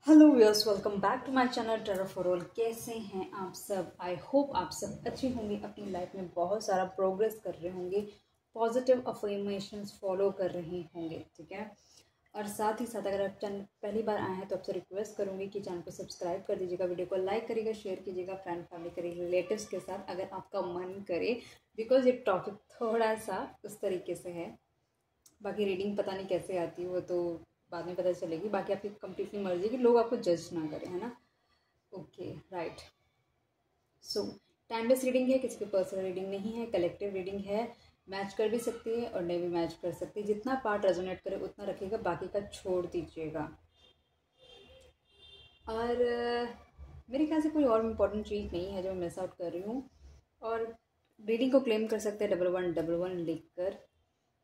Hello viewers, welcome back to my channel Terra for all. कैसे हैं आप सब? आई होप आप सब अच्छे होंगे, अपनी लाइफ में बहुत सारा प्रोग्रेस कर रहे होंगे, पॉजिटिव अफर्मेशंस फॉलो कर रहे होंगे। ठीक है, और साथ ही साथ अगर आप चैनल पहली बार आए हैं तो आपसे रिक्वेस्ट करूंगी कि चैनल को सब्सक्राइब कर दीजिएगा, वीडियो को लाइक करिएगा, शेयर कीजिएगा फ्रेंड फैमिली के रिलेटिव्स के साथ अगर आपका मन करे, बिकॉज ये टॉपिक थोड़ा सा उस तरीके से है। बाकी रीडिंग पता नहीं कैसे आती है, वो तो बाद में पता चलेगी। बाकी आपकी कंप्लीटली मर्जी है कि लोग आपको जज ना करें, है ना। Okay, right. So timeless reading है, किसी की पर्सनल रीडिंग नहीं है, कलेक्टिव रीडिंग है। मैच कर भी सकती है और नहीं भी मैच कर सकती है। जितना पार्ट रेजोनेट करे उतना रखिएगा, बाकी का छोड़ दीजिएगा। और मेरे ख्याल से कोई और इम्पोर्टेंट चीज़ नहीं है जो मैं मिस आउट कर रही हूँ। और रीडिंग को क्लेम कर सकते हैं 1111 लिख कर।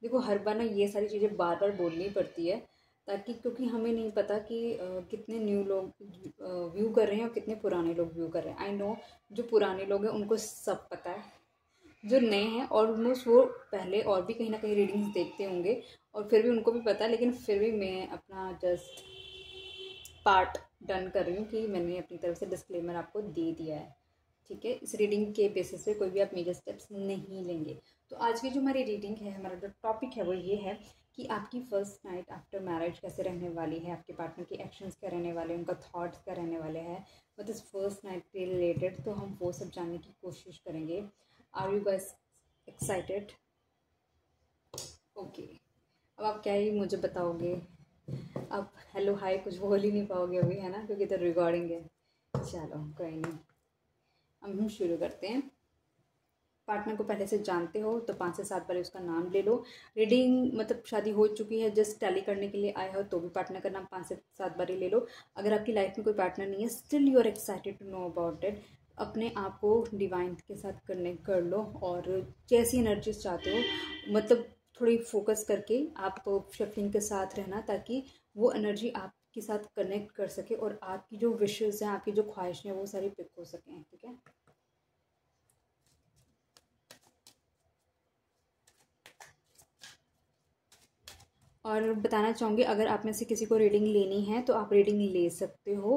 देखो, हर बार ना ये सारी चीज़ें बार बार बोलनी पड़ती है, ताकि क्योंकि हमें नहीं पता कि कितने न्यू लोग व्यू कर रहे हैं और कितने पुराने लोग व्यू कर रहे हैं। आई नो जो पुराने लोग हैं उनको सब पता है, जो नए हैं ऑलमोस्ट वो पहले और भी कहीं ना कहीं रीडिंग्स देखते होंगे और फिर भी उनको भी पता है, लेकिन फिर भी मैं अपना जस्ट पार्ट डन कर रही हूँ कि मैंने अपनी तरफ से डिस्क्लेमर आपको दे दिया है। ठीक है, इस रीडिंग के बेसिस पे कोई भी आप मेजर स्टेप्स नहीं लेंगे। तो आज की जो हमारी रीडिंग है, हमारा जो टॉपिक है वो ये है कि आपकी फर्स्ट नाइट आफ्टर मैरिज कैसे रहने वाली है, आपके पार्टनर के एक्शंस क्या रहने वाले हैं, उनका थॉट्स क्या रहने वाले हैं, मतलब इस फर्स्ट नाइट के रिलेटेड। तो हम वो सब जानने की कोशिश करेंगे। Are you guys excited? Okay, अब आप क्या ही मुझे बताओगे? अब हेलो हाय कुछ बोल ही नहीं पाओगे अभी, है ना, क्योंकि तो रिकॉर्डिंग है। चलो कोई नहीं, अब हम शुरू करते हैं। पार्टनर को पहले से जानते हो तो 5 से 7 बार उसका नाम ले लो। रीडिंग मतलब शादी हो चुकी है, जस्ट टैली करने के लिए आए हो तो भी पार्टनर का नाम 5 से 7 बार ही ले लो। अगर आपकी लाइफ में कोई पार्टनर नहीं है, still you are excited to know about it, अपने आप को डिवाइन के साथ कनेक्ट कर लो और जैसी एनर्जीज चाहते हो, मतलब थोड़ी फोकस करके आप शफलिंग के साथ रहना, ताकि वो एनर्जी आपके साथ कनेक्ट कर सके और आपकी जो विशेज़ हैं, आपकी जो ख्वाहिशें हैं, वो सारी पिक हो सकें। ठीक है, और बताना चाहूँगी, अगर आप में से किसी को रीडिंग लेनी है तो आप रीडिंग ले सकते हो।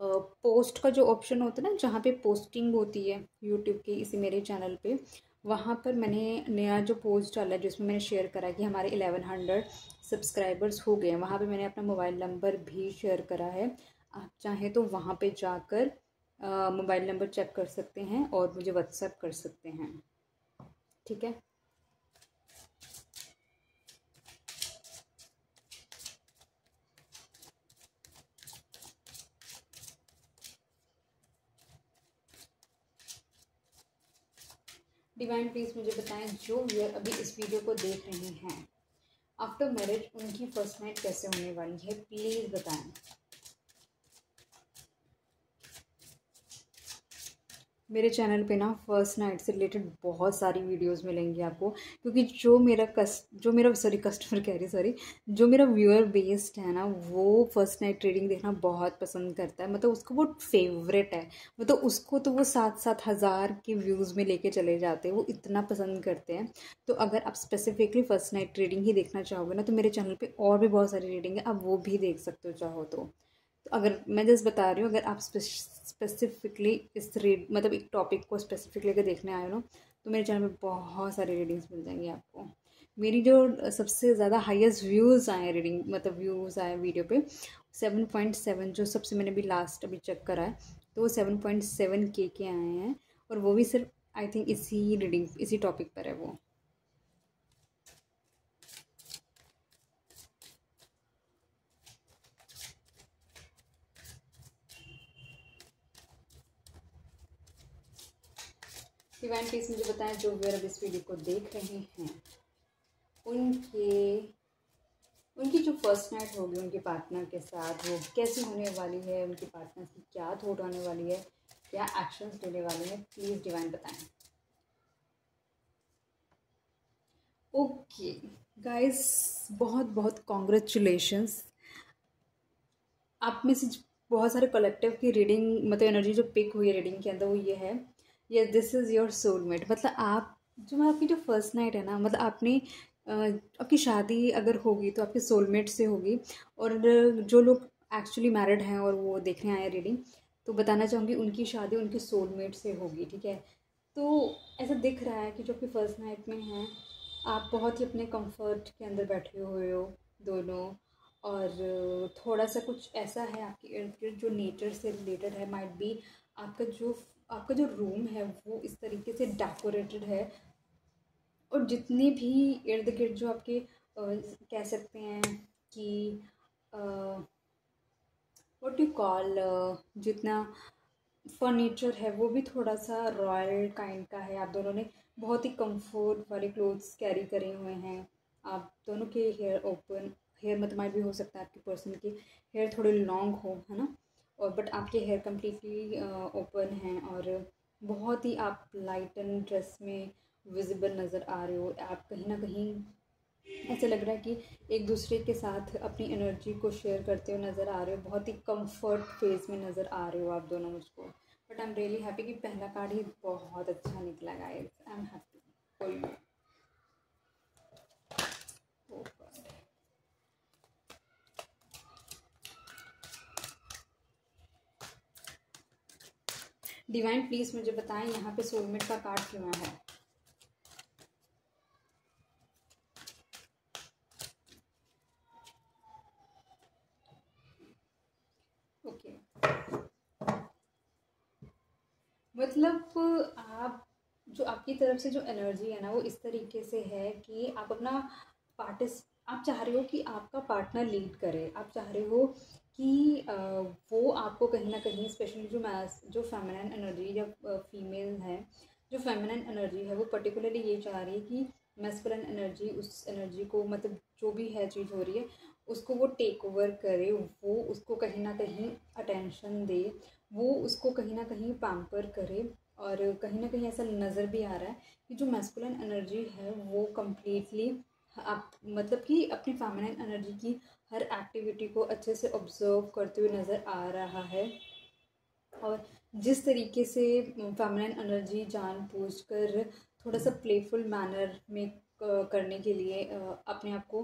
पोस्ट का जो ऑप्शन होता है ना, जहाँ पे पोस्टिंग होती है यूट्यूब की, इसी मेरे चैनल पे, वहाँ पर मैंने नया जो पोस्ट डाला है जिसमें मैंने शेयर करा कि हमारे 1100 सब्सक्राइबर्स हो गए हैं, वहाँ पे मैंने अपना मोबाइल नंबर भी शेयर करा है। आप चाहें तो वहाँ पे जाकर मोबाइल नंबर चेक कर सकते हैं और मुझे व्हाट्सएप कर सकते हैं। ठीक है, डिवाइन प्लीज़ मुझे बताएं, जो व्यूअर अभी इस वीडियो को देख रहे हैं, आफ्टर मैरिज उनकी फर्स्ट नाइट कैसे होने वाली है, प्लीज़ बताएं। मेरे चैनल पे ना फर्स्ट नाइट से रिलेटेड बहुत सारी वीडियोस मिलेंगी आपको, क्योंकि जो मेरा व्यूअर बेस्ड है ना, वो फर्स्ट नाइट ट्रेडिंग देखना बहुत पसंद करता है। मतलब उसको वो फेवरेट है, मतलब उसको तो वो 7-7 हज़ार के व्यूज़ में लेके चले जाते हैं, वो इतना पसंद करते हैं। तो अगर आप स्पेसिफिकली फर्स्ट नाइट ट्रेडिंग ही देखना चाहोगे ना, तो मेरे चैनल पर और भी बहुत सारी रीडिंग है, आप वो भी देख सकते हो चाहो तो अगर मैं जस्ट बता रही हूँ, अगर आप स्पेसिफिकली इस रीड मतलब एक टॉपिक को स्पेसिफिक लेकर देखने आए हो ना, तो मेरे चैनल में बहुत सारी रीडिंग्स मिल जाएंगी आपको। मेरी जो सबसे ज़्यादा हाईएस्ट व्यूज़ आए रीडिंग, मतलब व्यूज़ आए वीडियो पे, 7.7, जो सबसे मैंने भी लास्ट अभी चेक करा है, तो वो 7.7 के आए हैं। और वो भी सिर्फ आई थिंक इसी रीडिंग, इसी टॉपिक पर है वो। डिवाइन प्लीज मुझे बताएं, जो व्यूअर अब इस वीडियो को देख रहे हैं, उनके उनकी जो फर्स्ट नाइट होगी उनके पार्टनर के साथ, वो कैसी होने वाली है, उनके पार्टनर की क्या थॉट आने वाली है, क्या एक्शंस लेने वाले हैं, प्लीज़ डिवाइन बताएं। ओके गाइस, बहुत बहुत कॉन्ग्रेचुलेशंस। आप में से बहुत सारे कलेक्टिव की रीडिंग, मतलब एनर्जी जो पिक हुई है रीडिंग के अंदर, वो ये है, ये दिस इज़ योर सोलमेट। मतलब आप जो आपकी जो फर्स्ट नाइट है ना, मतलब आपने आपकी शादी अगर होगी तो आपके सोलमेट से होगी। और जो लोग एक्चुअली मैरिड हैं और वो देखने आए रीडिंग, तो बताना चाहूँगी उनकी शादी उनके सोलमेट से होगी, ठीक है। तो ऐसा दिख रहा है कि जो आपकी फर्स्ट नाइट में हैं, आप बहुत ही अपने कंफर्ट के अंदर बैठे हुए हो दोनों, और थोड़ा सा कुछ ऐसा है आपके इर्द गिर्द जो नेचर से रिलेटेड है। माइट बी आपका जो रूम है वो इस तरीके से डेकोरेटेड है, और जितने भी इर्द गिर्द जो आपके कह सकते हैं कि व्हाट यू कॉल, जितना फर्नीचर है वो भी थोड़ा सा रॉयल काइंड का है। आप दोनों ने बहुत ही कंफर्ट वाले क्लोथ्स कैरी करे हुए हैं। आप दोनों के हेयर ओपन, हेयर मतलब माइट भी हो सकता है आपकी पर्सन के हेयर थोड़े लॉन्ग हो, है ना, और बट आपके हेयर कम्प्लीटली ओपन हैं, और बहुत ही आप लाइट एंड ड्रेस में विजिबल नज़र आ रहे हो। आप कहीं ना कहीं ऐसा लग रहा है कि एक दूसरे के साथ अपनी एनर्जी को शेयर करते हुए नज़र आ रहे हो। बहुत ही कंफर्ट फेज में नज़र आ रहे हो आप दोनों मुझको। But I am really happy कि पहला कार्ड ही बहुत अच्छा निकला guys. I am happy for you. Divine please मुझे बताएं यहाँ पे सोलमेट का कार्ड क्यों है। ओके, मतलब आप जो आपकी तरफ से जो एनर्जी है ना वो इस तरीके से है कि आप अपना आप चाह रहे हो कि आपका पार्टनर लीड करे। आप चाह रहे हो कि वो आपको कहीं ना कहीं, स्पेशली जो फेमिनिन एनर्जी या फीमेल है, जो फेमिनिन एनर्जी है वो पर्टिकुलरली ये चाह रही है कि मैस्कुलिन एनर्जी उस एनर्जी को, मतलब जो भी है चीज़ हो रही है उसको वो टेक ओवर करे, वो उसको कहीं ना कहीं अटेंशन दे, वो उसको कहीं ना कहीं पैम्पर करे। और कहीं ना कहीं ऐसा नज़र भी आ रहा है कि जो मैस्कुलिन एनर्जी है वो कम्प्लीटली आप मतलब कि अपनी फेमिनिन एनर्जी की हर एक्टिविटी को अच्छे से ऑब्जर्व करते हुए नज़र आ रहा है। और जिस तरीके से फेमिनिन एनर्जी जानबूझकर थोड़ा सा प्लेफुल मैनर में करने के लिए अपने आप को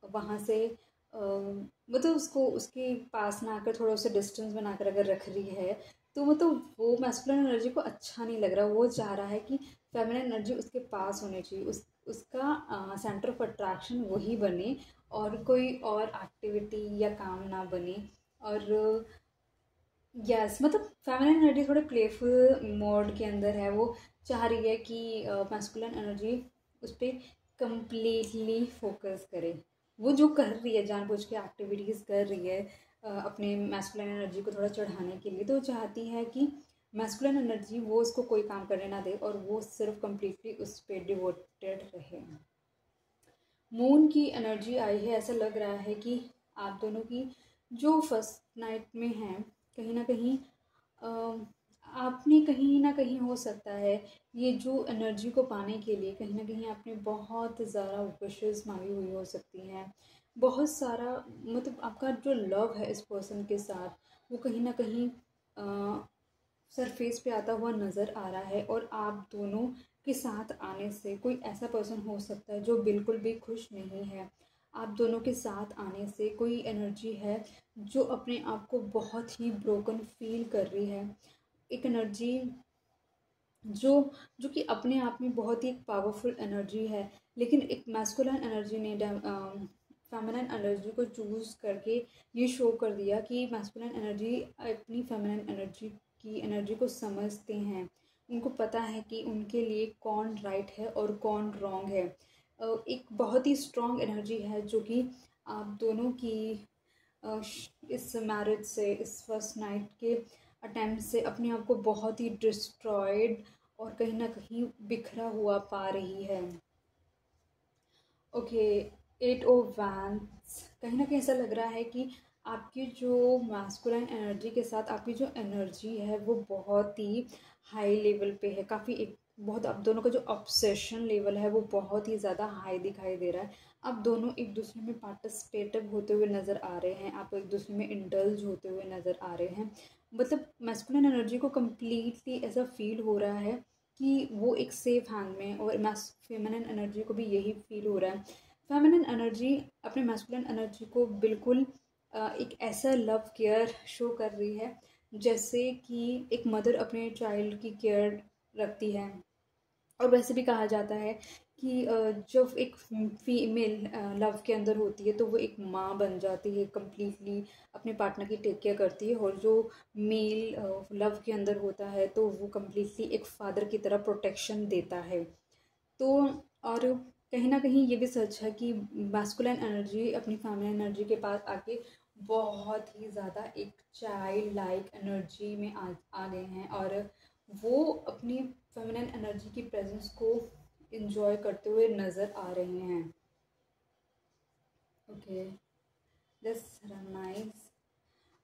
वहाँ से मतलब उसको उसके पास ना आकर थोड़ा उसे डिस्टेंस बनाकर अगर रख रही है, तो मतलब वो मैस्कुलिन एनर्जी को अच्छा नहीं लग रहा। वो चाह रहा है कि फेमिनिन एनर्जी उसके पास होनी चाहिए, उसका सेंटर ऑफ अट्रैक्शन वही बने, और कोई और एक्टिविटी या काम ना बने। और यस मतलब फेमिनिन एनर्जी थोड़े प्लेफुल मोड के अंदर है। वो चाह रही है कि मैस्कुलिन एनर्जी उस पर कम्प्लीटली फोकस करे। वो जो कर रही है जानबूझ के एक्टिविटीज़ कर रही है अपने मैस्कुलिन एनर्जी को थोड़ा चढ़ाने के लिए, तो चाहती है कि मैस्कुलिन एनर्जी वो उसको कोई काम करने ना दे और वो सिर्फ कम्प्लीटली उस पर डिवोटेड रहे। मून की एनर्जी आई है। ऐसा लग रहा है कि आप दोनों की जो फर्स्ट नाइट में है, कहीं ना कहीं आपने कहीं ना कहीं हो सकता है ये जो एनर्जी को पाने के लिए कहीं ना कहीं आपने बहुत ज़्यादा विशेस मांगी हुई हो सकती हैं। बहुत सारा मतलब आपका जो लव है इस पर्सन के साथ वो कहीं ना कहीं सरफेस पे आता हुआ नज़र आ रहा है। और आप दोनों के साथ आने से कोई ऐसा पर्सन हो सकता है जो बिल्कुल भी खुश नहीं है। आप दोनों के साथ आने से कोई एनर्जी है जो अपने आप को बहुत ही ब्रोकन फील कर रही है। एक एनर्जी जो जो कि अपने आप में बहुत ही एक पावरफुल एनर्जी है, लेकिन एक मैस्कुलिन एनर्जी ने फेमिनिन एनर्जी को चूज़ करके ये शो कर दिया कि मैस्कुलिन एनर्जी अपनी फेमिनिन एनर्जी की एनर्जी को समझते हैं। उनको पता है कि उनके लिए कौन राइट है और कौन रॉन्ग है। एक बहुत ही स्ट्रॉन्ग एनर्जी है जो कि आप दोनों की इस मैरिज से, इस फर्स्ट नाइट के अटेम्प्ट से अपने आप को बहुत ही डिस्ट्रॉयड और कहीं ना कहीं बिखरा हुआ पा रही है। Okay, 8 of wands. कहीं ना कहीं ऐसा लग रहा है कि आपकी जो मैस्कुलाइन एनर्जी के साथ आपकी जो एनर्जी है वो बहुत ही हाई लेवल पे है। काफ़ी एक बहुत आप दोनों का जो ऑब्सेशन लेवल है वो बहुत ही ज़्यादा हाई दिखाई दे रहा है। आप दोनों एक दूसरे में पार्टिसिपेटिव होते हुए नज़र आ रहे हैं, आप एक दूसरे में इंडल्ज होते हुए नज़र आ रहे हैं। मतलब मैस्कुलिन एनर्जी को कम्प्लीटली ऐसा फील हो रहा है कि वो एक सेफ हैंड में, और फेमिनिन एनर्जी को भी यही फील हो रहा है। फेमिनिन एनर्जी अपने मैस्कुलिन एनर्जी को बिल्कुल एक ऐसा लव केयर शो कर रही है जैसे कि एक मदर अपने चाइल्ड की केयर रखती है। और वैसे भी कहा जाता है कि जब एक फीमेल लव के अंदर होती है तो वो एक माँ बन जाती है, कम्प्लीटली अपने पार्टनर की टेक केयर करती है। और जो मेल लव के अंदर होता है तो वो कम्प्लीटली एक फादर की तरह प्रोटेक्शन देता है। तो और कहीं ना कहीं ये भी सच है कि मैस्कुलिन एनर्जी अपनी फेमिनिन एनर्जी के पास आके बहुत ही ज़्यादा एक चाइल्ड लाइक एनर्जी में आ गए हैं, और वो अपनी फेमिनिन एनर्जी की प्रेजेंस को इंजॉय करते हुए नज़र आ रहे हैं। Okay, that's nice.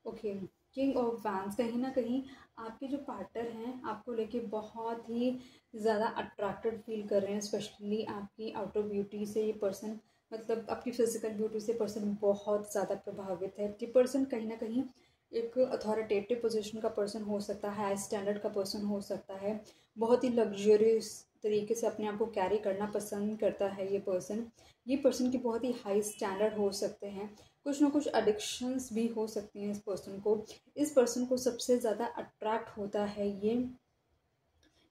Okay, king of vents कहीं ना कहीं आपके जो पार्टनर हैं आपको लेके बहुत ही ज़्यादा अट्रैक्टेड फील कर रहे हैं, स्पेशली आपकी आउटर ब्यूटी से ये पर्सन, मतलब आपकी फिजिकल ब्यूटी से पर्सन बहुत ज़्यादा प्रभावित है। ये पर्सन कहीं ना कहीं एक अथॉरिटेटिव पोजीशन का पर्सन हो सकता है, हाई स्टैंडर्ड का पर्सन हो सकता है, बहुत ही लग्जरियस तरीके से अपने आप को कैरी करना पसंद करता है ये पर्सन की बहुत ही हाई स्टैंडर्ड हो सकते हैं। कुछ ना कुछ एडिक्शंस भी हो सकती हैं इस पर्सन को सबसे ज़्यादा अट्रैक्ट होता है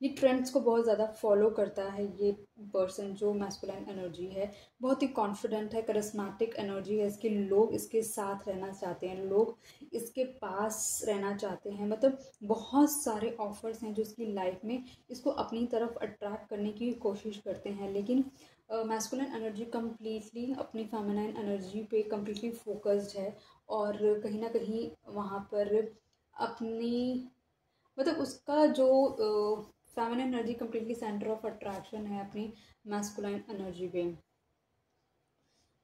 ये ट्रेंड्स को बहुत ज़्यादा फॉलो करता है। ये पर्सन जो मैस्कुलिन एनर्जी है बहुत ही कॉन्फिडेंट है, करिस्मेटिक एनर्जी है इसके, लोग इसके साथ रहना चाहते हैं, लोग इसके पास रहना चाहते हैं, मतलब बहुत सारे ऑफर्स हैं जो इसकी लाइफ में इसको अपनी तरफ अट्रैक्ट करने की कोशिश करते हैं। लेकिन मैस्कुलिन एनर्जी कम्प्लीटली अपनी फेमिनाइन एनर्जी पे कम्प्लीटली फोकस्ड है, और कहीं ना कहीं वहाँ पर अपनी, मतलब उसका जो feminine energy completely centre of attraction है अपनी मैस्कुलाइन एनर्जी पे।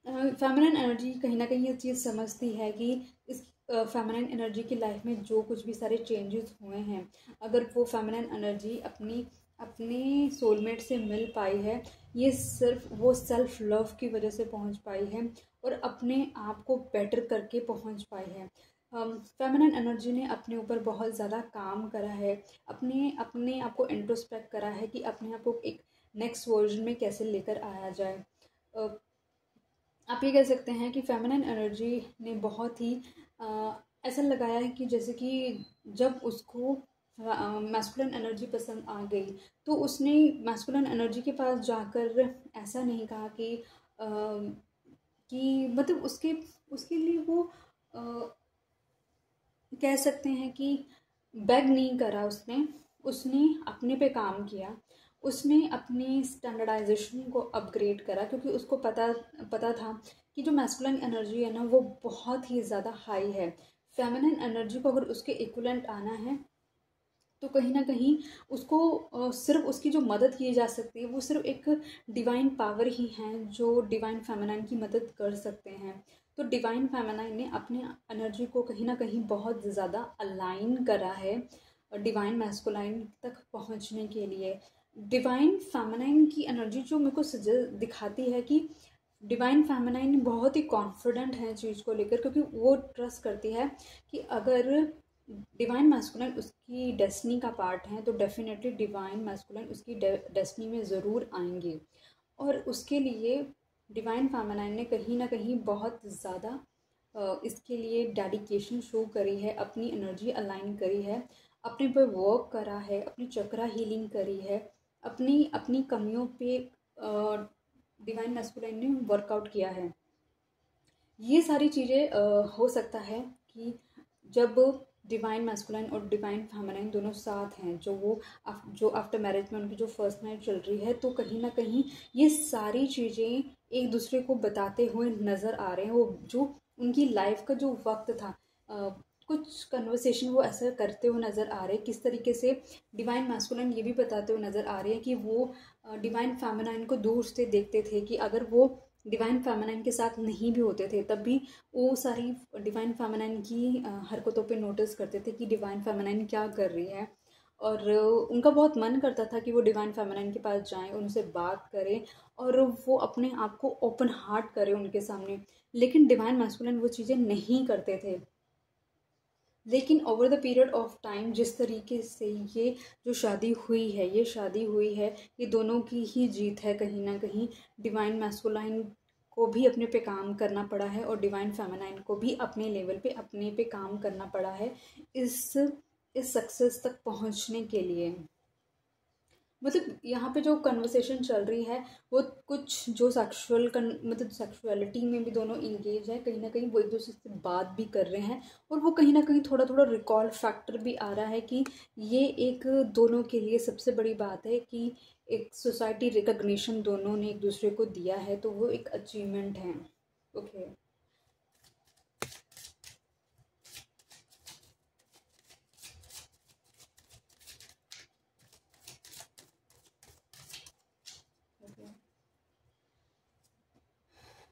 फेमिनिन एनर्जी कहीं ना कहीं ये चीज़ समझती है कि इस फेमिनिन एनर्जी की लाइफ में जो कुछ भी सारे चेंजेस हुए हैं, अगर वो फेमिनिन एनर्जी अपनी अपने सोलमेट से मिल पाई है, ये सिर्फ वो सेल्फ लव की वजह से पहुंच पाई है और अपने आप को बेटर करके पहुंच पाई है। फेमिनिन एनर्जी ने अपने ऊपर बहुत ज़्यादा काम करा है, अपने अपने आप को इंट्रोस्पेक्ट करा है कि अपने आप को एक नेक्स्ट वर्जन में कैसे लेकर आया जाए। आप ये कह सकते हैं कि फेमिनिन एनर्जी ने बहुत ही ऐसा लगाया है कि जैसे कि जब उसको मैस्कुलिन एनर्जी पसंद आ गई तो उसने मैस्कुलिन एनर्जी के पास जाकर ऐसा नहीं कहा कि मतलब उसके लिए वो कह सकते हैं कि बेग नहीं करा उसने अपने पे काम किया, उसने अपनी स्टैंडर्डाइजेशन को अपग्रेड करा, क्योंकि उसको पता था कि जो मैस्कुलिन एनर्जी है ना वो बहुत ही ज़्यादा हाई है। फेमिनिन एनर्जी को अगर उसके इक्विवेलेंट आना है तो कहीं ना कहीं उसको सिर्फ उसकी जो मदद की जा सकती है वो सिर्फ एक डिवाइन पावर ही है जो डिवाइन फेमिनाइन की मदद कर सकते हैं। तो डिवाइन फेमिनाइन ने अपने एनर्जी को कहीं ना कहीं बहुत ज़्यादा अलाइन करा है डिवाइन मैस्कुलाइन तक पहुंचने के लिए। डिवाइन फेमिनाइन की एनर्जी जो मेरे को दिखाती है कि डिवाइन फेमिनाइन बहुत ही कॉन्फिडेंट है चीज़ को लेकर, क्योंकि वो ट्रस्ट करती है कि अगर डिवाइन मैस्कुलिन उसकी डेस्टिनी का पार्ट है तो डेफिनेटली डिवाइन मैस्कुलिन उसकी डेस्टिनी में ज़रूर आएंगे। और उसके लिए डिवाइन फेमिनाइन ने कहीं ना कहीं बहुत ज़्यादा इसके लिए डेडिकेशन शो करी है, अपनी एनर्जी अलाइन करी है, अपने पर वर्क करा है, अपनी चक्रा हीलिंग करी है, अपनी अपनी कमियों पे डिवाइन मैस्कुलिन ने वर्कआउट किया है। ये सारी चीज़ें हो सकता है कि जब डिवाइन मैस्कुलाइन और डिवाइन फेमिनाइन दोनों साथ हैं, जो आफ्टर मैरिज में उनकी जो फर्स्ट नाइट चल रही है, तो कहीं ना कहीं ये सारी चीज़ें एक दूसरे को बताते हुए नज़र आ रहे हैं। वो जो उनकी लाइफ का जो वक्त था, कुछ कन्वर्सेशन वो ऐसा करते हुए नज़र आ रहे हैं, किस तरीके से डिवाइन मैस्कुलाइन ये भी बताते हुए नज़र आ रहे हैं कि वो डिवाइन फेमिनाइन को दूर से देखते थे कि अगर वो डिवाइन फेमिनाइन के साथ नहीं भी होते थे तब भी वो सारी डिवाइन फेमिनाइन की हरकतों पे नोटिस करते थे कि डिवाइन फेमिनाइन क्या कर रही है, और उनका बहुत मन करता था कि वो डिवाइन फेमिनाइन के पास जाएं, उनसे बात करें और वो अपने आप को ओपन हार्ट करें उनके सामने। लेकिन डिवाइन मैस्कुलिन वो चीज़ें नहीं करते थे। लेकिन over the period of time जिस तरीके से ये जो शादी हुई है ये दोनों की ही जीत है कहीं ना कहीं। डिवाइन मैस्कुलाइन को भी अपने पे काम करना पड़ा है और डिवाइन फेमिनाइन को भी अपने लेवल पे अपने पे काम करना पड़ा है इस सक्सेस तक पहुंचने के लिए। मतलब यहाँ पे जो कन्वर्सेशन चल रही है वो कुछ जो मतलब सेक्सुअलिटी में भी दोनों इंगेज है, कहीं ना कहीं वो एक दूसरे से बात भी कर रहे हैं और वो कहीं ना कहीं थोड़ा थोड़ा रिकॉल फैक्टर भी आ रहा है कि ये एक दोनों के लिए सबसे बड़ी बात है कि एक सोसाइटी रिकग्निशन दोनों ने एक दूसरे को दिया है, तो वो एक अचीवमेंट है। Okay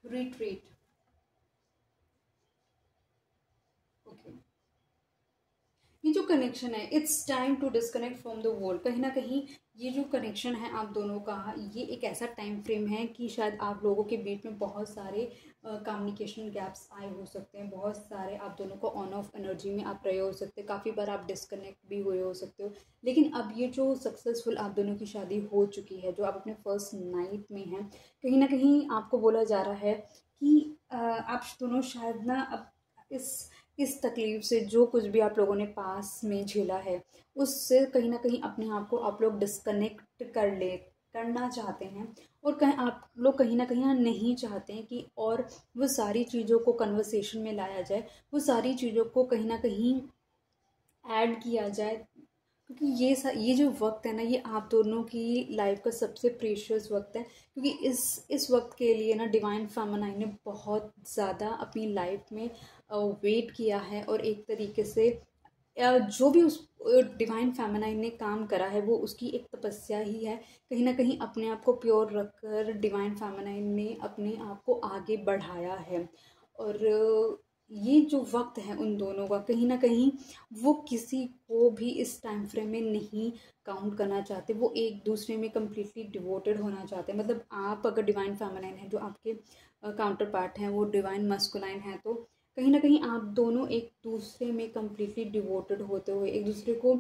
retreat. ओके, ये जो कनेक्शन है, it's time to disconnect from the world. कहीं ना कहीं ये जो कनेक्शन है आप दोनों का, ये एक ऐसा टाइम फ्रेम है कि शायद आप लोगों के बीच में बहुत सारे कम्युनिकेशन गैप्स आए हो सकते हैं, बहुत सारे आप दोनों को ऑन ऑफ एनर्जी में आप रहे हो सकते हैं, काफ़ी बार आप डिस्कनेक्ट भी हुए हो सकते हो। लेकिन अब ये जो सक्सेसफुल आप दोनों की शादी हो चुकी है, जो आप अपने फर्स्ट नाइट में हैं, कहीं ना कहीं आपको बोला जा रहा है कि आप दोनों शायद ना अब इस तकलीफ से, जो कुछ भी आप लोगों ने पास में झेला है, उससे कहीं ना कहीं अपने आप को आप लोग डिस्कनेक्ट करना चाहते हैं। और कहीं आप लोग कहीं ना कहीं नहीं चाहते हैं कि और वो सारी चीज़ों को कन्वर्सेशन में लाया जाए, वो सारी चीज़ों को कहीं ना कहीं ऐड किया जाए, क्योंकि ये जो वक्त है ना, ये आप दोनों की लाइफ का सबसे प्रीशियस वक्त है। क्योंकि इस वक्त के लिए ना डिवाइन फेमिनाइन ने बहुत ज़्यादा अपनी लाइफ में वेट किया है, और एक तरीके से जो भी उस डिवाइन फेमिनाइन ने काम करा है वो उसकी एक तपस्या ही है। कहीं ना कहीं अपने आप को प्योर रखकर डिवाइन फेमिनाइन ने अपने आप को आगे बढ़ाया है। और ये जो वक्त है उन दोनों का, कहीं ना कहीं वो किसी को भी इस टाइम फ्रेम में नहीं काउंट करना चाहते, वो एक दूसरे में कम्प्लीटली डिवोटेड होना चाहते हैं। मतलब आप अगर डिवाइन फेमिनाइन है, जो आपके काउंटर पार्ट हैं वो डिवाइन मस्कुलाइन है, तो कहीं ना कहीं आप दोनों एक दूसरे में कम्प्लीटली डिवोटेड होते हुए, एक दूसरे को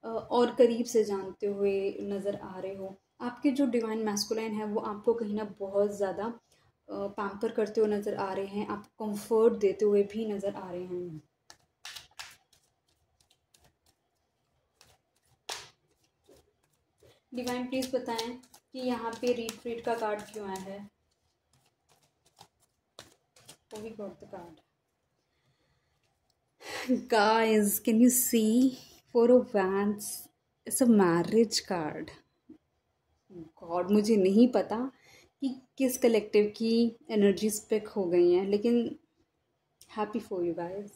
और करीब से जानते हुए नज़र आ रहे हो। आपके जो डिवाइन मैस्कुलाइन है वो आपको कहीं ना बहुत ज़्यादा पैम्पर करते हुए नज़र आ रहे हैं, आपको कंफर्ट देते हुए भी नज़र आ रहे हैं। डिवाइन प्लीज़ बताएं कि यहाँ पे रिट्रीट का कार्ड क्यों आया है। Oh, we got the card. Guys, can you see? Four of Wands. It's a marriage card. God, मुझे नहीं पता कि किस कलेक्टिव की एनर्जी स्पेक हो गई हैं, लेकिन happy for you guys.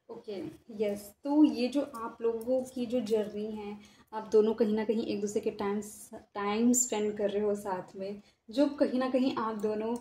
Okay yes, तो ये जो आप लोगों की जो जर्नी है, आप दोनों कहीं ना कहीं एक दूसरे के टाइम स्पेंड कर रहे हो साथ में, जो कहीं ना कहीं आप दोनों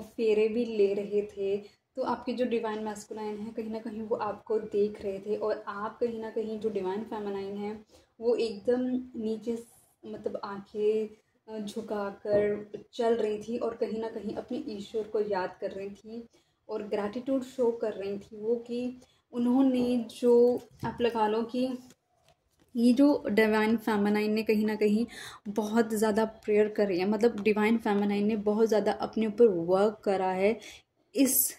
फेरे भी ले रहे थे, तो आपके जो डिवाइन मैस्कुलाइन है कहीं ना कहीं वो आपको देख रहे थे, और आप कहीं ना कहीं जो डिवाइन फेमिनाइन है वो एकदम नीचे मतलब आंखें झुकाकर चल रही थी, और कहीं ना कहीं अपने ईश्वर को याद कर रही थी और ग्रैटिट्यूड शो कर रही थी वो, कि उन्होंने जो आप लगा लो कि ये जो डिवाइन फेमिनाइन ने कहीं ना कहीं बहुत ज़्यादा प्रेयर करी है, मतलब डिवाइन फेमिनाइन ने बहुत ज़्यादा अपने ऊपर वर्क करा है इस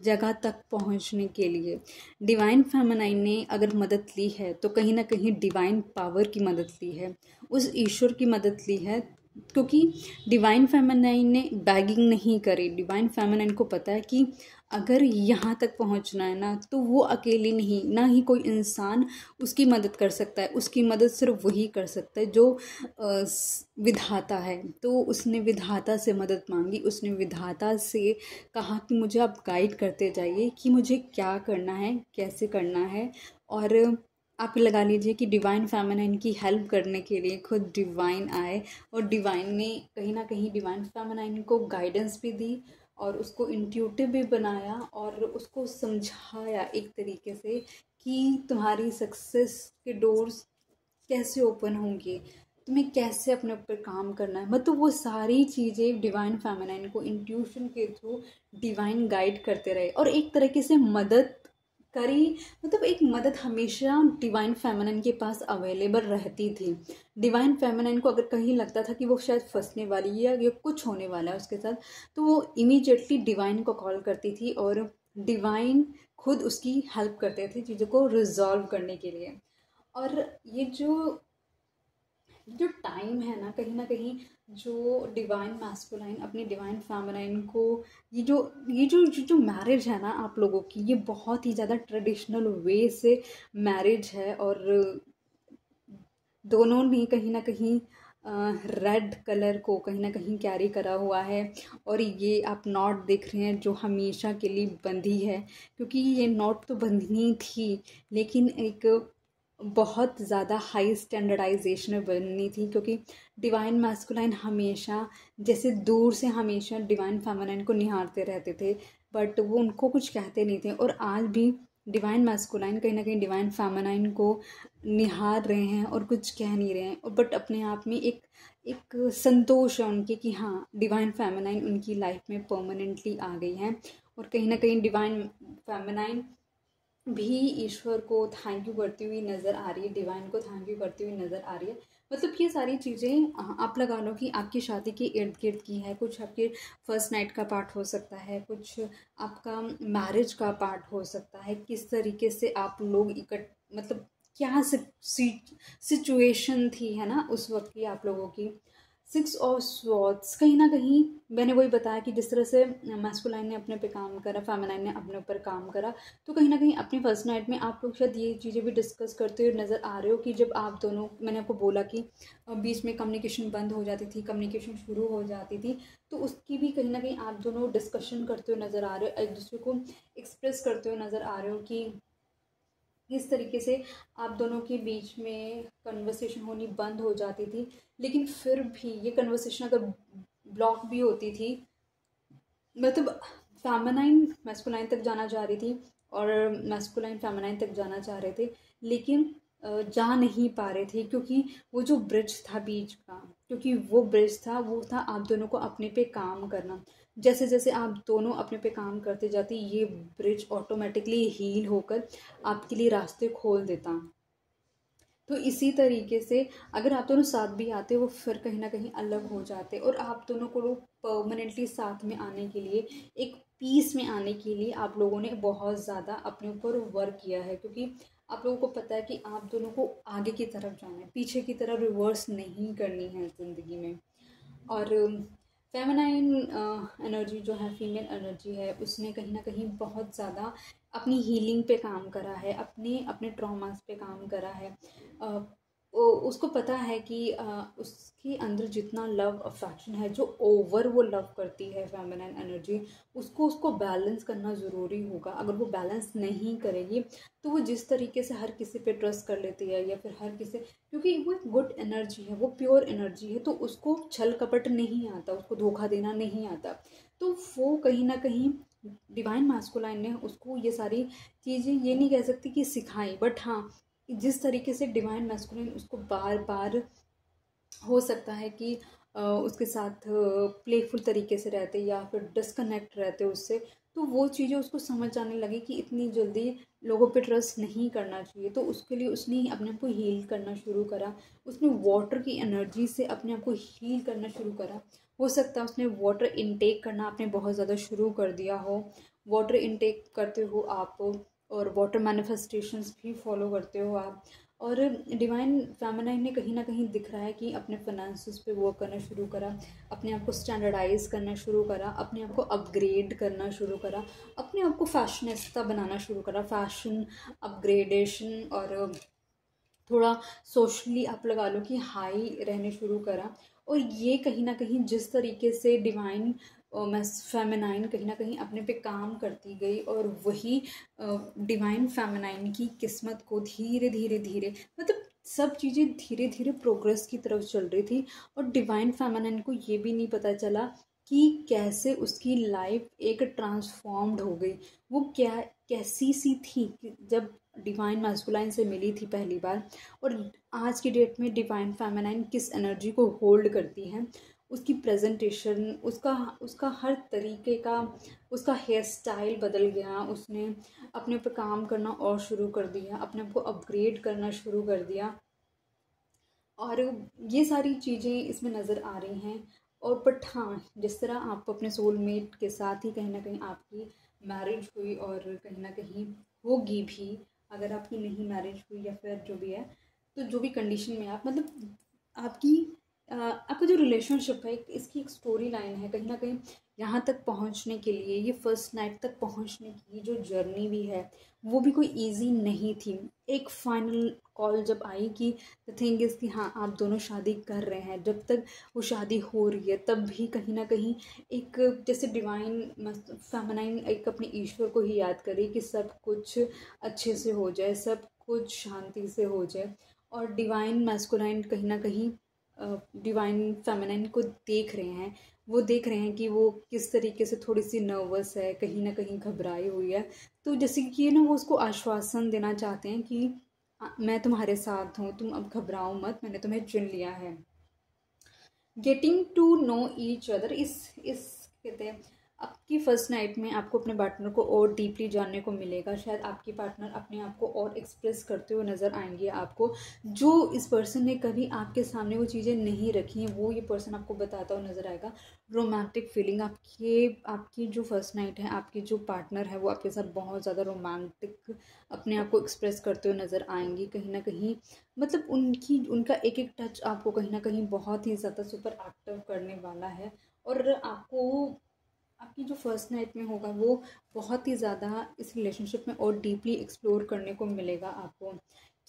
जगह तक पहुंचने के लिए। डिवाइन फेमिनाइन ने अगर मदद ली है तो कहीं ना कहीं डिवाइन पावर की मदद ली है, उस ईश्वर की मदद ली है, क्योंकि डिवाइन फेमिनाइन ने बैगिंग नहीं करी। डिवाइन फेमिनाइन को पता है कि अगर यहाँ तक पहुँचना है ना, तो वो अकेली नहीं, ना ही कोई इंसान उसकी मदद कर सकता है, उसकी मदद सिर्फ वही कर सकता है जो विधाता है। तो उसने विधाता से मदद मांगी, उसने विधाता से कहा कि मुझे आप गाइड करते जाइए कि मुझे क्या करना है, कैसे करना है। और आप लगा लीजिए कि डिवाइन फेमिनाइन की हेल्प करने के लिए खुद डिवाइन आए, और डिवाइन ने कहीं ना कहीं डिवाइन फेमिनाइन को गाइडेंस भी दी और उसको इंट्यूटिव भी बनाया और उसको समझाया एक तरीके से कि तुम्हारी सक्सेस के डोर्स कैसे ओपन होंगे, तुम्हें कैसे अपने ऊपर काम करना है। मतलब वो सारी चीज़ें डिवाइन फेमिनाइन को इंट्यूशन के थ्रू डिवाइन गाइड करते रहे और एक तरीके से मदद करी, मतलब एक मदद हमेशा डिवाइन फेमिनिन के पास अवेलेबल रहती थी। डिवाइन फेमिनिन को अगर कहीं लगता था कि वो शायद फंसने वाली है या कुछ होने वाला है उसके साथ, तो वो इमीडिएटली डिवाइन को कॉल करती थी और डिवाइन खुद उसकी हेल्प करते थे चीज़ों को रिजॉल्व करने के लिए। और ये जो टाइम है ना कहीं जो डिवाइन मैस्कुलाइन अपनी डिवाइन फेमिनाइन को, ये जो मैरिज है ना आप लोगों की, ये बहुत ही ज़्यादा ट्रेडिशनल वे से मैरिज है। और दोनों ने कहीं ना कहीं रेड कलर को कहीं ना कहीं कैरी करा हुआ है। और ये आप नॉट देख रहे हैं जो हमेशा के लिए बंधी है, क्योंकि ये नॉट तो बंधनी थी लेकिन एक बहुत ज़्यादा हाई स्टैंडर्डाइजेशन में बननी थी, क्योंकि डिवाइन मैस्कुलाइन हमेशा जैसे दूर से हमेशा डिवाइन फेमिनाइन को निहारते रहते थे, बट वो उनको कुछ कहते नहीं थे। और आज भी डिवाइन मैस्कुलाइन कहीं ना कहीं डिवाइन फेमिनाइन को निहार रहे हैं और कुछ कह नहीं रहे हैं, बट अपने आप में एक एक संतोष है उनके कि हाँ डिवाइन फेमिनाइन उनकी लाइफ में परमानेंटली आ गई हैं। और कहीं ना कहीं डिवाइन फेमिनाइन भी ईश्वर को थैंक यू करती हुई नज़र आ रही है, डिवाइन को थैंक यू करती हुई नज़र आ रही है। मतलब ये सारी चीज़ें आप लगा लो कि आपकी शादी के इर्द गिर्द की है। कुछ आपके फर्स्ट नाइट का पार्ट हो सकता है, कुछ आपका मैरिज का पार्ट हो सकता है, किस तरीके से आप लोग मतलब क्या सिचुएशन थी है ना उस वक्त की आप लोगों की। 6 ऑफ स्वॉर्ड्स कहीं ना कहीं मैंने वही बताया कि जिस तरह से मैस्कुलाइन ने अपने पे काम करा, फेमिनाइन ने अपने ऊपर काम करा, तो कहीं ना कहीं अपनी फर्स्ट नाइट में आप लोग शायद ये चीज़ें भी डिस्कस करते हुए नज़र आ रहे हो कि जब आप दोनों, मैंने आपको बोला कि बीच में कम्युनिकेशन बंद हो जाती थी, कम्युनिकेशन शुरू हो जाती थी, तो उसकी भी कहीं ना कहीं आप दोनों डिस्कशन करते हुए नज़र आ रहे हो, एक दूसरे को एक्सप्रेस करते हुए नज़र आ रहे हो कि इस तरीके से आप दोनों के बीच में कन्वर्सेशन होनी बंद हो जाती थी। लेकिन फिर भी ये कन्वर्सेशन अगर ब्लॉक भी होती थी, मतलब फेमिनाइन मैस्कुलाइन तक जाना चाह रही थी और मैस्कुलाइन फेमिनाइन तक जाना चाह रहे थे, लेकिन जा नहीं पा रहे थे, क्योंकि वो जो ब्रिज था बीच का, क्योंकि वो ब्रिज था, वो था आप दोनों को अपने पे काम करना। जैसे जैसे आप दोनों अपने पे काम करते जाते, ये ब्रिज ऑटोमेटिकली हील होकर आपके लिए रास्ते खोल देता। तो इसी तरीके से अगर आप दोनों साथ भी आते वो फिर कहीं ना कहीं अलग हो जाते, और आप दोनों को परमानेंटली साथ में आने के लिए, एक पीस में आने के लिए आप लोगों ने बहुत ज़्यादा अपने ऊपर वर्क किया है, क्योंकि आप लोगों को पता है कि आप दोनों को आगे की तरफ जाना है, पीछे की तरफ रिवर्स नहीं करनी है ज़िंदगी में। और फेमिनाइन एनर्जी जो है, फीमेल एनर्जी है, उसने कहीं ना कहीं बहुत ज़्यादा अपनी हीलिंग पे काम करा है, अपने अपने ट्रॉमास पे काम करा है। उसको पता है कि उसके अंदर जितना लव अफेक्शन है, जो ओवर वो लव करती है फेमिनाइन एनर्जी, उसको बैलेंस करना ज़रूरी होगा। अगर वो बैलेंस नहीं करेगी तो वो जिस तरीके से हर किसी पे ट्रस्ट कर लेती है, या फिर हर किसी, क्योंकि वो एक गुड एनर्जी है, वो प्योर एनर्जी है, तो उसको छल कपट नहीं आता, उसको धोखा देना नहीं आता। तो वो कहीं ना कहीं डिवाइन मैस्कुलाइन ने उसको ये सारी चीज़ें, ये नहीं कह सकती कि सिखाई, बट हाँ जिस तरीके से डिवाइन मैस्कुलिन उसको बार बार हो सकता है कि उसके साथ प्लेफुल तरीके से रहते या फिर डिस्कनेक्ट रहते उससे, तो वो चीज़ें उसको समझ आने लगी कि इतनी जल्दी लोगों पे ट्रस्ट नहीं करना चाहिए। तो उसके लिए उसने अपने आप को हील करना शुरू करा, उसने वाटर की एनर्जी से अपने आप को हील करना शुरू करा। हो सकता है उसने वाटर इनटेक करना आपने बहुत ज़्यादा शुरू कर दिया हो, वाटर इनटेक करते हो आप, और वाटर मैनिफेस्टेशंस भी फॉलो करते हो आप। और डिवाइन फेमिनाइन ने कहीं ना कहीं दिख रहा है कि अपने फाइनेंसेस पे वर्क करना शुरू करा, अपने आप को स्टैंडर्डाइज करना शुरू करा, अपने आप को अपग्रेड करना शुरू करा, अपने आप को फैशनिस्ता बनाना शुरू करा, फैशन अपग्रेडेशन, और थोड़ा सोशली आप लगा लो कि हाई रहने शुरू करा। और ये कहीं ना कहीं जिस तरीके से डिवाइन फेमिनाइन कहीं ना कहीं अपने पे काम करती गई, और वही डिवाइन फेमिनाइन की किस्मत को धीरे धीरे धीरे, मतलब सब चीज़ें धीरे धीरे प्रोग्रेस की तरफ चल रही थी। और डिवाइन फेमिनाइन को ये भी नहीं पता चला कि कैसे उसकी लाइफ एक ट्रांसफॉर्म्ड हो गई। वो क्या कैसी सी थी कि जब डिवाइन मैस्कुलाइन से मिली थी पहली बार, और आज की डेट में डिवाइन फेमिनाइन किस एनर्जी को होल्ड करती हैं, उसकी प्रेजेंटेशन, उसका उसका हर तरीके का, उसका हेयर स्टाइल बदल गया। उसने अपने ऊपर काम करना और शुरू कर दिया, अपने आप को अपग्रेड करना शुरू कर दिया, और ये सारी चीज़ें इसमें नज़र आ रही हैं। और बट हाँ, जिस तरह आप अपने सोलमेट के साथ ही कहीं ना कहीं आपकी मैरिज हुई, और कहीं ना कहीं होगी भी, अगर आपकी नहीं मैरिज हुई या फिर जो भी है, तो जो भी कंडीशन में आप, मतलब आपकी आपका जो रिलेशनशिप है, इसकी एक स्टोरी लाइन है कहीं ना कहीं। यहाँ तक पहुँचने के लिए, ये फर्स्ट नाइट तक पहुँचने की जो जर्नी भी है, वो भी कोई इजी नहीं थी। एक फाइनल कॉल जब आई कि द थिंग इज़ कि हाँ, आप दोनों शादी कर रहे हैं, जब तक वो शादी हो रही है तब भी कहीं ना कहीं एक जैसे डिवाइन फेमिनाइन एक अपने ईश्वर को ही याद करे कि सब कुछ अच्छे से हो जाए, सब कुछ शांति से हो जाए। और डिवाइन मैस्कुलाइन कहीं ना कहीं डिवाइन फेमिनाइन को देख रहे हैं, वो देख रहे हैं कि वो किस तरीके से थोड़ी सी नर्वस है, कहीं ना कहीं घबराई हुई है। तो जैसे कि ना, वो उसको आश्वासन देना चाहते हैं कि मैं तुम्हारे साथ हूँ, तुम अब घबराओ मत, मैंने तुम्हें चुन लिया है। Getting to know each other, इस कहते हैं, आपकी फर्स्ट नाइट में आपको अपने पार्टनर को और डीपली जानने को मिलेगा। शायद आपकी पार्टनर अपने आप को और एक्सप्रेस करते हुए नज़र आएंगे आपको, जो इस पर्सन ने कभी आपके सामने वो चीज़ें नहीं रखी हैं, वो ये पर्सन आपको बताता हुआ नज़र आएगा। रोमांटिक फीलिंग, आपकी जो फर्स्ट नाइट है, आपकी जो पार्टनर है वो आपके साथ बहुत ज़्यादा रोमांटिक अपने आप को एक्सप्रेस करते हुए नज़र आएंगी कहीं ना कहीं। मतलब उनका एक एक टच आपको कहीं ना कहीं बहुत ही ज़्यादा सुपर एक्टिव करने वाला है। और आपको आपकी जो फर्स्ट नाइट में होगा वो बहुत ही ज़्यादा इस रिलेशनशिप में और डीपली एक्सप्लोर करने को मिलेगा आपको।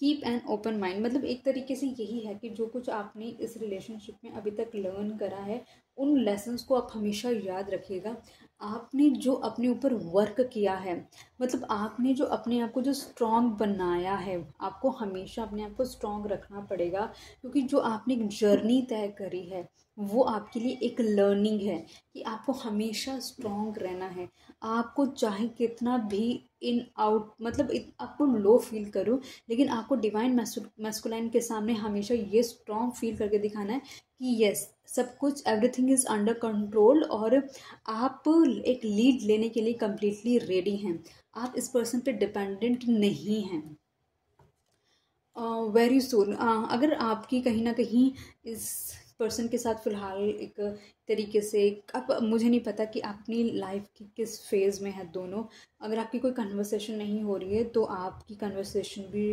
कीप एन ओपन माइंड, मतलब एक तरीके से यही है कि जो कुछ आपने इस रिलेशनशिप में अभी तक लर्न करा है, उन लेसन्स को आप हमेशा याद रखिएगा। आपने जो अपने ऊपर वर्क किया है, मतलब आपने जो अपने आप को जो स्ट्रॉन्ग बनाया है, आपको हमेशा अपने आप को स्ट्रॉन्ग रखना पड़ेगा, क्योंकि जो आपने एक जर्नी तय करी है वो आपके लिए एक लर्निंग है कि आपको हमेशा स्ट्रॉन्ग रहना है। आपको चाहे कितना भी इन आउट, मतलब आपको लो फील करो, लेकिन आपको डिवाइन मैस्कुलाइन के सामने हमेशा ये स्ट्रॉन्ग फील करके दिखाना है कि यस, सब कुछ, एवरीथिंग इज़ अंडर कंट्रोल, और आप एक लीड लेने के लिए कम्प्लीटली रेडी हैं। आप इस पर्सन पे डिपेंडेंट नहीं हैं। वेरी सुन, अगर आपकी कहीं ना कहीं इस पर्सन के साथ फ़िलहाल एक तरीके से, अब मुझे नहीं पता कि आप अपनी लाइफ की किस फेज़ में है दोनों। अगर आपकी कोई कन्वर्सेशन नहीं हो रही है तो आपकी कन्वर्सेशन भी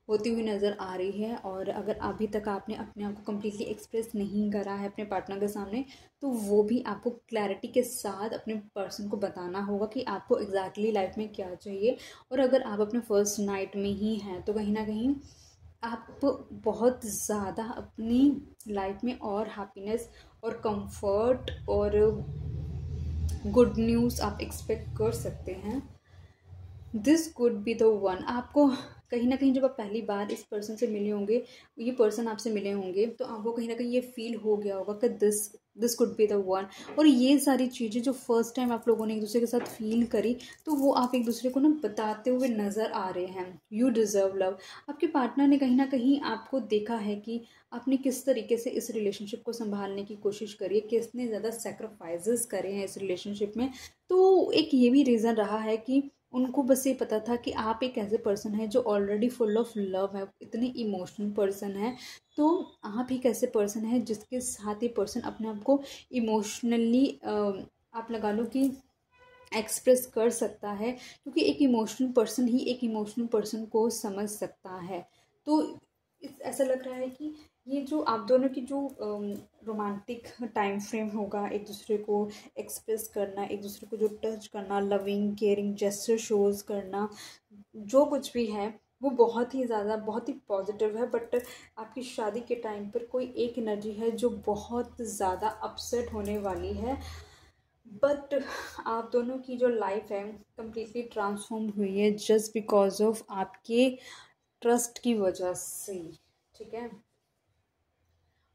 होती हुई नज़र आ रही है, और अगर अभी तक आपने अपने आप को कम्प्लीटली एक्सप्रेस नहीं करा है अपने पार्टनर के सामने, तो वो भी आपको क्लैरिटी के साथ अपने पर्सन को बताना होगा कि आपको एग्जैक्टली लाइफ में क्या चाहिए। और अगर आप अपने फर्स्ट नाइट में ही हैं तो कहीं ना कहीं आप बहुत ज़्यादा अपनी लाइफ में और हैप्पीनेस और कंफर्ट और गुड न्यूज़ आप एक्सपेक्ट कर सकते हैं। This could be the one. आपको कहीं ना कहीं जब आप पहली बार इस पर्सन से मिले होंगे, ये पर्सन आपसे मिले होंगे, तो आपको कहीं ना कहीं ये फील हो गया होगा कि this could be the one. और ये सारी चीज़ें जो फर्स्ट टाइम आप लोगों ने एक दूसरे के साथ फील करी, तो वो आप एक दूसरे को ना बताते हुए नज़र आ रहे हैं। You deserve love. आपके पार्टनर ने कहीं ना कहीं आपको देखा है कि आपने किस तरीके से इस रिलेशनशिप को संभालने की कोशिश करी है, किसने ज़्यादा सेक्रीफाइसेस करे हैं इस रिलेशनशिप में। तो एक ये भी रीज़न रहा है कि उनको बस ये पता था कि आप एक ऐसे पर्सन हैं जो ऑलरेडी फुल ऑफ लव है, इतने इमोशनल पर्सन है। तो आप एक ऐसे पर्सन है जिसके साथ ये पर्सन अपने आप को इमोशनली, आप लगा लो कि एक्सप्रेस कर सकता है, क्योंकि एक इमोशनल पर्सन ही एक इमोशनल पर्सन को समझ सकता है। तो ऐसा लग रहा है कि ये जो आप दोनों की जो रोमांटिक टाइम फ्रेम होगा, एक दूसरे को एक्सप्रेस करना, एक दूसरे को जो टच करना, लविंग केयरिंग जेस्चर शोज़ करना, जो कुछ भी है वो बहुत ही ज़्यादा, बहुत ही पॉजिटिव है। बट आपकी शादी के टाइम पर कोई एक एनर्जी है जो बहुत ज़्यादा अपसेट होने वाली है। बट आप दोनों की जो लाइफ है कम्प्लीटली ट्रांसफॉर्म हुई है जस्ट बिकॉज ऑफ आपके ट्रस्ट की वजह से। ठीक है,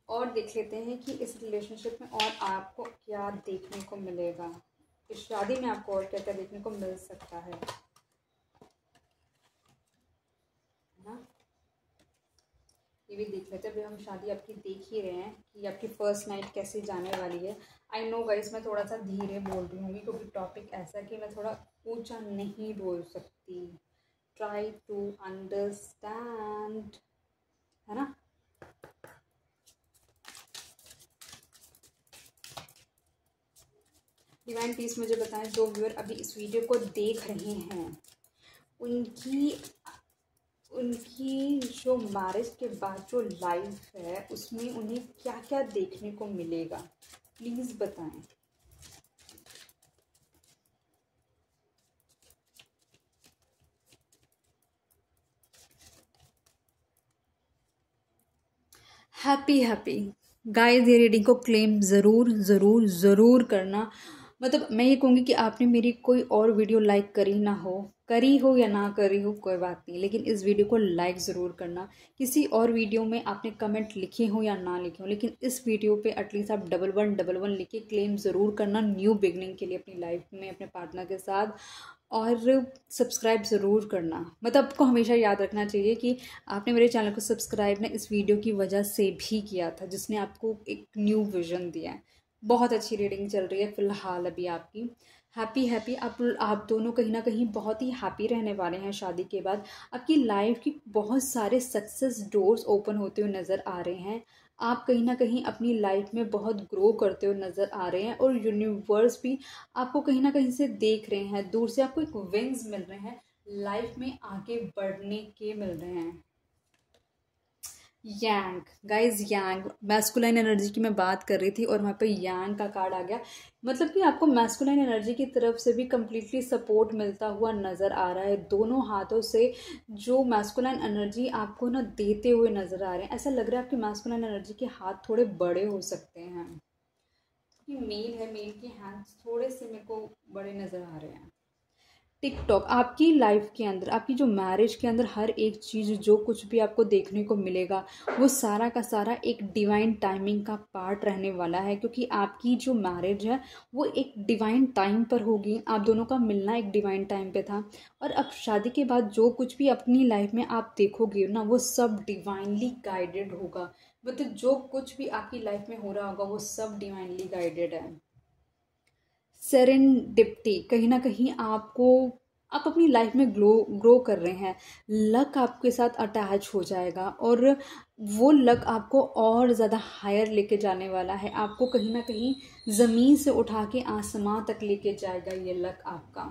और देख लेते हैं कि इस रिलेशनशिप में और आपको क्या देखने को मिलेगा, इस शादी में आपको और क्या क्या देखने को मिल सकता है ना। भी देख लेते हैं। अभी हम शादी आपकी देख ही रहे हैं कि आपकी फ़र्स्ट नाइट कैसे जाने वाली है। आई नो गाइस, मैं थोड़ा सा धीरे बोल रही हूँ क्योंकि टॉपिक ऐसा है कि मैं थोड़ा ऊंचा नहीं बोल सकती। ट्राई टू अंडरस्टैंड, है ना। डिवाइन पीस मुझे बताएं, जो व्यूअर अभी इस वीडियो को देख रहे हैं उनकी उनकी जो मैरिज के बाद जो लाइफ है उसमें उन्हें क्या क्या देखने को मिलेगा, प्लीज़ बताएं। हैप्पी गाइस, ये रीडिंग को क्लेम ज़रूर ज़रूर ज़रूर करना। मतलब मैं ये कहूँगी कि आपने मेरी कोई और वीडियो लाइक करी हो या ना करी हो कोई बात नहीं, लेकिन इस वीडियो को लाइक ज़रूर करना। किसी और वीडियो में आपने कमेंट लिखे हो या ना लिखे हो, लेकिन इस वीडियो पे एटलीस्ट आप 1111 लिख के क्लेम ज़रूर करना न्यू बिगनिंग के लिए अपनी लाइफ में अपने पार्टनर के साथ। और सब्सक्राइब ज़रूर करना। मतलब आपको हमेशा याद रखना चाहिए कि आपने मेरे चैनल को सब्सक्राइब ना इस वीडियो की वजह से भी किया था, जिसने आपको एक न्यू विजन दिया है। बहुत अच्छी रीडिंग चल रही है फ़िलहाल अभी आपकी। हैप्पी आप दोनों कहीं ना कहीं बहुत ही हैप्पी रहने वाले हैं शादी के बाद। आपकी लाइफ की बहुत सारे सक्सेस डोर्स ओपन होते हुए नज़र आ रहे हैं। आप कहीं ना कहीं अपनी लाइफ में बहुत ग्रो करते हुए नज़र आ रहे हैं और यूनिवर्स भी आपको कहीं ना कहीं से देख रहे हैं। दूर से आपको एक विंग्स मिल रहे हैं, लाइफ में आगे बढ़ने के मिल रहे हैं। यांग गाइज, यांग मैस्कुलाइन एनर्जी की मैं बात कर रही थी और वहाँ पे यांग का कार्ड आ गया। मतलब कि आपको मैस्कुलाइन एनर्जी की तरफ से भी कम्प्लीटली सपोर्ट मिलता हुआ नज़र आ रहा है। दोनों हाथों से जो मैस्कुलाइन एनर्जी आपको ना देते हुए नज़र आ रहे हैं। ऐसा लग रहा है आपकी मैस्कुलाइन एनर्जी के हाथ थोड़े बड़े हो सकते हैं। कि मेल है, मेल के हैंड्स थोड़े से मेरे को बड़े नज़र आ रहे हैं। टिकटॉक आपकी लाइफ के अंदर, आपकी जो मैरिज के अंदर हर एक चीज़ जो कुछ भी आपको देखने को मिलेगा वो सारा का सारा एक डिवाइन टाइमिंग का पार्ट रहने वाला है। क्योंकि आपकी जो मैरिज है वो एक डिवाइन टाइम पर होगी। आप दोनों का मिलना एक डिवाइन टाइम पे था। और अब शादी के बाद जो कुछ भी अपनी लाइफ में आप देखोगे ना वो सब डिवाइनली गाइडेड होगा। मतलब जो कुछ भी आपकी लाइफ में हो रहा होगा वो सब डिवाइनली गाइडेड है। सेरेंडिप्टी, कहीं ना कहीं आप अपनी लाइफ में ग्रो कर रहे हैं। लक आपके साथ अटैच हो जाएगा और वो लक आपको और ज़्यादा हायर लेके जाने वाला है। आपको कहीं ना कहीं ज़मीन से उठा के आसमां तक लेके जाएगा ये लक आपका।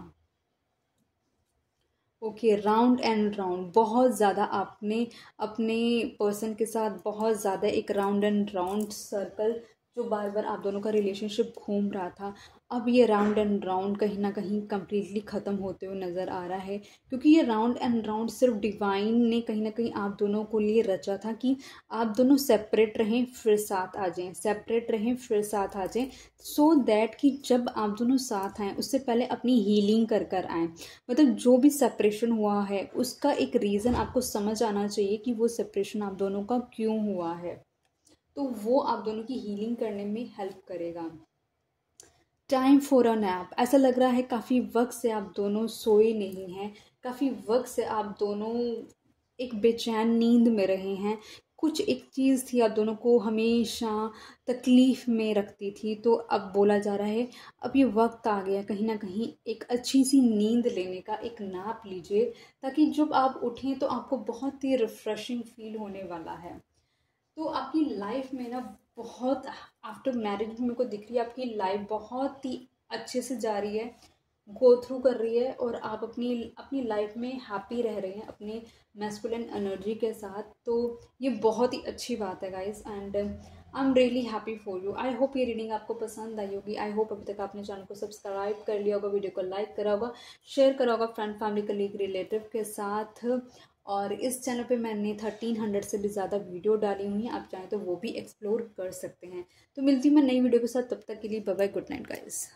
ओके, राउंड एंड राउंड, बहुत ज़्यादा आपने अपने पर्सन के साथ बहुत ज़्यादा एक राउंड एंड राउंड सर्कल जो बार बार आप दोनों का रिलेशनशिप घूम रहा था, अब ये राउंड एंड राउंड कहीं ना कहीं कम्प्लीटली ख़त्म होते हुए नज़र आ रहा है। क्योंकि ये राउंड एंड राउंड सिर्फ डिवाइन ने कहीं ना कहीं आप दोनों को लिए रचा था कि आप दोनों सेपरेट रहें फिर साथ आ जाएं, सेपरेट रहें फिर साथ आ जाएं, सो दैट कि जब आप दोनों साथ आएँ उससे पहले अपनी हीलिंग कर कर आएँ। मतलब जो भी सेपरेशन हुआ है उसका एक रीज़न आपको समझ आना चाहिए कि वो सेपरेशन आप दोनों का क्यों हुआ है, तो वो आप दोनों की हीलिंग करने में हेल्प करेगा। टाइम फॉर अ नैप, ऐसा लग रहा है काफ़ी वक्त से आप दोनों सोए नहीं हैं। काफ़ी वक्त से आप दोनों एक बेचैन नींद में रहे हैं। कुछ एक चीज़ थी आप दोनों को हमेशा तकलीफ़ में रखती थी, तो अब बोला जा रहा है अब ये वक्त आ गया कहीं ना कहीं एक अच्छी सी नींद लेने का। एक नैप लीजिए ताकि जब आप उठें तो आपको बहुत ही रिफ़्रेशिंग फील होने वाला है। तो आपकी लाइफ में ना बहुत आफ्टर मैरिज भी मेरे को दिख रही है आपकी लाइफ बहुत ही अच्छे से जा रही है, गो थ्रू कर रही है और आप अपनी अपनी लाइफ में हैप्पी रह रहे हैं अपने मैस्कुलिन एनर्जी के साथ। तो ये बहुत ही अच्छी बात है guys and I am really happy for you. I hope ये रीडिंग आपको पसंद आई होगी। आई होप अभी तक आपने चैनल को सब्सक्राइब कर लिया होगा, वीडियो को लाइक करा होगा, शेयर करा होगा फ्रेंड फैमिली कलीग रिलेटिव के साथ। और इस चैनल पे मैंने 1300 से भी ज़्यादा वीडियो डाली हुई हैं, आप चाहें तो वो भी एक्सप्लोर कर सकते हैं। तो मिलती हूँ मैं नई वीडियो के साथ, तब तक के लिए bye bye, good night guys.